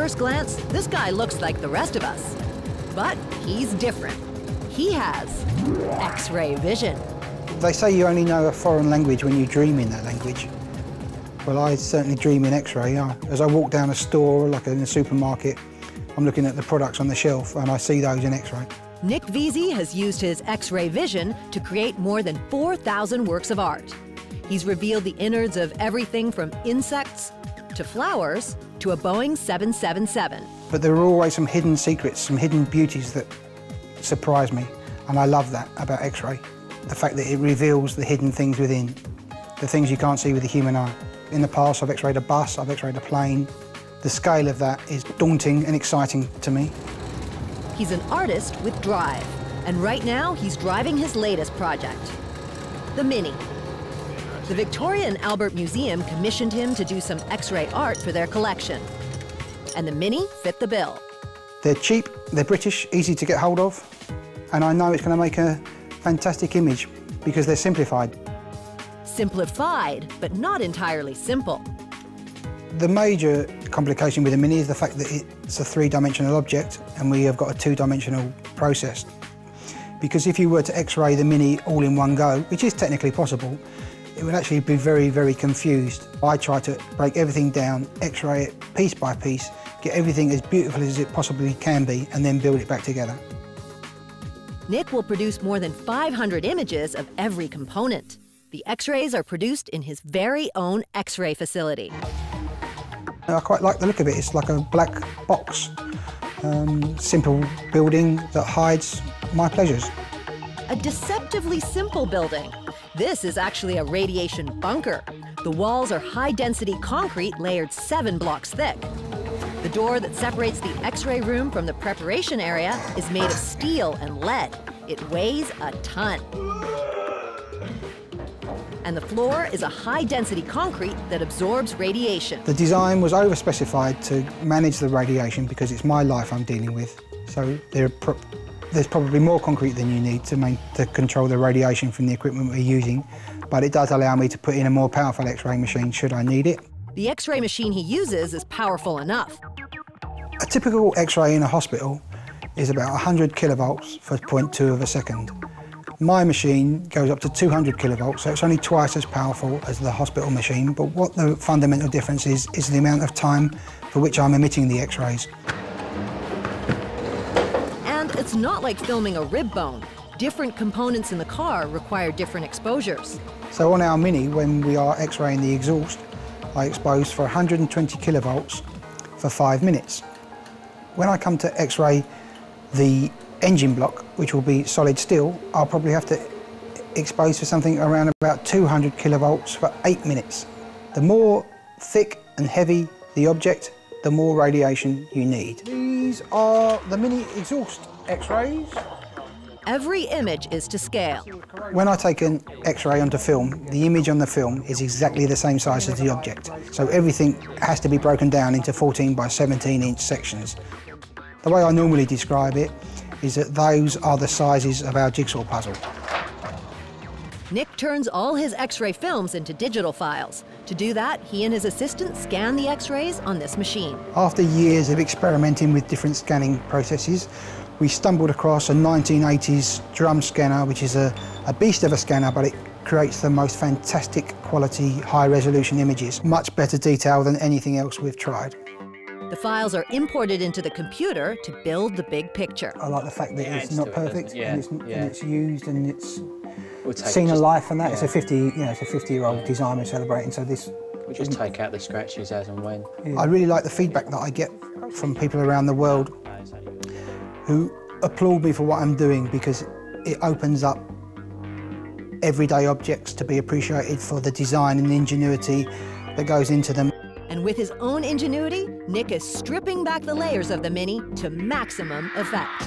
first glance, this guy looks like the rest of us. But he's different. He has X-ray vision. They say you only know a foreign language when you dream in that language. Well, I certainly dream in X-ray. As I walk down a store, like in a supermarket, I'm looking at the products on the shelf and I see those in X-ray. Nick Veasey has used his X-ray vision to create more than 4,000 works of art. He's revealed the innards of everything from insects to flowers to a Boeing 777. But there are always some hidden secrets, some hidden beauties that surprise me, and I love that about X-ray. The fact that it reveals the hidden things within, the things you can't see with the human eye. In the past, I've X-rayed a bus, I've X-rayed a plane. The scale of that is daunting and exciting to me. He's an artist with drive, and right now he's driving his latest project, the Mini. The Victoria and Albert Museum commissioned him to do some X-ray art for their collection, and the Mini fit the bill. They're cheap, they're British, easy to get hold of, and I know it's going to make a fantastic image because they're simplified. Simplified, but not entirely simple. The major complication with the Mini is the fact that it's a three-dimensional object and we have got a two-dimensional process. Because if you were to X-ray the Mini all in one go, which is technically possible, it would actually be very, very confused. I try to break everything down, X-ray it piece by piece, get everything as beautiful as it possibly can be, and then build it back together. Nick will produce more than 500 images of every component. The X-rays are produced in his very own X-ray facility. I quite like the look of it. It's like a black box, simple building that hides my pleasures. A deceptively simple building. This is actually a radiation bunker. The walls are high-density concrete layered 7 blocks thick. The door that separates the X-ray room from the preparation area is made of steel and lead. It weighs a ton. And the floor is a high-density concrete that absorbs radiation. The design was over-specified to manage the radiation because it's my life I'm dealing with. So there's probably more concrete than you need to control the radiation from the equipment we're using, but it does allow me to put in a more powerful X-ray machine should I need it. The X-ray machine he uses is powerful enough. A typical X-ray in a hospital is about 100 kilovolts for 0.2 of a second. My machine goes up to 200 kilovolts, so it's only twice as powerful as the hospital machine, but what the fundamental difference is the amount of time for which I'm emitting the X-rays. And it's not like filming a rib bone. Different components in the car require different exposures. So on our Mini, when we are X-raying the exhaust, I expose for 120 kilovolts for 5 minutes. When I come to X-ray the engine block, which will be solid steel, I'll probably have to expose for something around about 200 kilovolts for 8 minutes. The more thick and heavy the object, the more radiation you need. These are the Mini exhaust X-rays. Every image is to scale. When I take an X-ray onto film, the image on the film is exactly the same size as the object. So everything has to be broken down into 14 by 17 inch sections. The way I normally describe it is that those are the sizes of our jigsaw puzzle. Nick turns all his X-ray films into digital files. To do that, he and his assistant scan the X-rays on this machine. After years of experimenting with different scanning processes, we stumbled across a 1980s drum scanner, which is a beast of a scanner, but it creates the most fantastic quality, high-resolution images. Much better detail than anything else we've tried. The files are imported into the computer to build the big picture. I like the fact that it's not perfect, and it's used and it's We'll seen a life, and that it's a 50-year-old design we're celebrating. So this. We just take out the scratches as and when. I really like the feedback that I get from people around the world who applaud me for what I'm doing because it opens up everyday objects to be appreciated for the design and ingenuity that goes into them. And with his own ingenuity, Nick is stripping back the layers of the Mini to maximum effect.